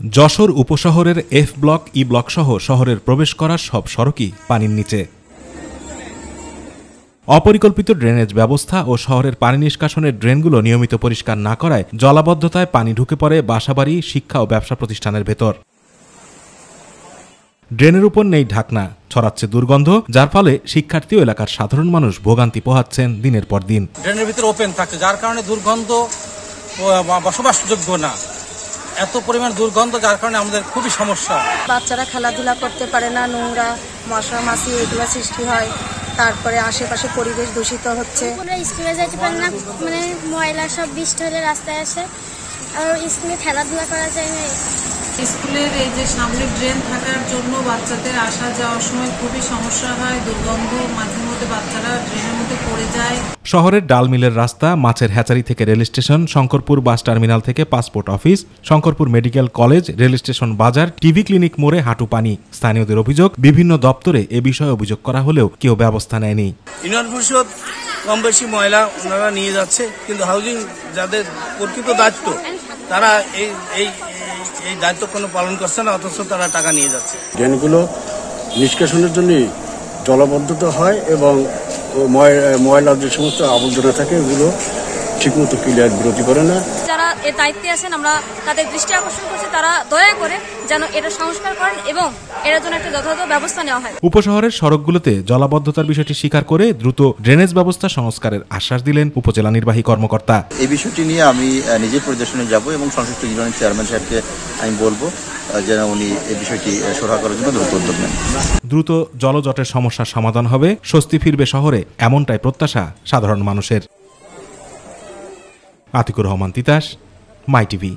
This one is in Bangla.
যশোর উপশহরের এফ ব্লক, ই ব্লক সহ শহরের প্রবেশ করার সব সড়কই পানির নিচে। অপরিকল্পিত ড্রেনেজ ব্যবস্থা ও শহরের পানি নিষ্কাশনের ড্রেনগুলো নিয়মিত পরিষ্কার না করায় জলাবদ্ধতায় পানি ঢুকে পড়ে বাসাবাড়ি, শিক্ষা ও ব্যবসা প্রতিষ্ঠানের ভেতর। ড্রেনের উপর নেই ঢাকনা, ছড়াচ্ছে দুর্গন্ধ, যার ফলে শিক্ষার্থী ও এলাকার সাধারণ মানুষ ভোগান্তি পোহাচ্ছেন দিনের পর দিন। ড্রেনের ভিতরে ওপেন থাকে, যার কারণে দুর্গন্ধ বসবাসযোগ্য না, এত পরিমাণ দুর্গন্ধ, যার কারণে আমাদের খুবই সমস্যা। বাচ্চারা খেলাধুলা করতে পারে না, নোংরা, মশা মাছি এগুলো সৃষ্টি হয়। তারপরে আশেপাশে পরিবেশ দূষিত হচ্ছে। স্কুলে যাইতে পারে না, মানে ময়লা সব বৃষ্টি হলে রাস্তায় আসে, আর স্কুলে খেলাধুলা করা যায় না। স্কুলের এই যে সামনে ড্রেন থাকার জন্য বাচ্চাদের আসা যাওয়ার সময় খুবই সমস্যা হয়, দুর্গন্ধ, মাঝে মধ্যে বাচ্চারা ড্রেনের মধ্যে পড়ে যায়। শহরের ডাল মিলের রাস্তা, মাছের হ্যাচারি থেকে rail station, Shankarpur bus terminal থেকে passport office, Shankarpur medical college, rail station বাজার, টিভি ক্লিনিক মোড়ে হাঁটু পানি। স্থানীয়দের অভিযোগ, বিভিন্ন দপ্তরে এ বিষয়ে অভিযোগ করা হলেও কেউ ব্যবস্থা নেয়নি। ইউনিয়ন পরিষদ কম বেশি ময়লা ওনারা নিয়ে যাচ্ছে, কিন্তু হাউজিং যাদের প্রকৃত দায়িত্ব তারা এই দায়িত্ব কোনো পালন করছে না, অথচ তারা টাকা নিয়ে যাচ্ছে। ড্রেনগুলো নিষ্কাশনের জন্য জলাবদ্ধতা হয় এবং ময়লা যে সমস্ত আবর্জনা থাকে এগুলো ঠিকমতো ক্লিয়ার বিরতি করে না। যারা এর দায়িত্বে আছেন আমরা তাদের দৃষ্টি আকর্ষণ করছি, তারা দয়া করে যেন এটা সংস্কার করেন এবং এর জন্য একটা যথাযথ ব্যবস্থা নেওয়া হয়। উপশহরের সড়কগুলোতে জলাবদ্ধতার বিষয়টি স্বীকার করে দ্রুত ড্রেনেজ ব্যবস্থা সংস্কারের আশ্বাস দিলেন উপজেলা নির্বাহী কর্মকর্তা। এই বিষয়টি নিয়ে আমি নিজে পরিদর্শনে যাব এবং সংশ্লিষ্ট ইউনিয়নের চেয়ারম্যান সাহেবকে আমি বলবো যেন উনি এই বিষয়টি সুরাহা করার জন্য দ্রুত উদ্যোগ নেন। দ্রুত জলজটের সমস্যার সমাধান হবে, স্বস্তি ফিরবে শহরে, এমনটাই প্রত্যাশা সাধারণ মানুষের। আতিকুর রহমান তিতাস, মাই টিভি।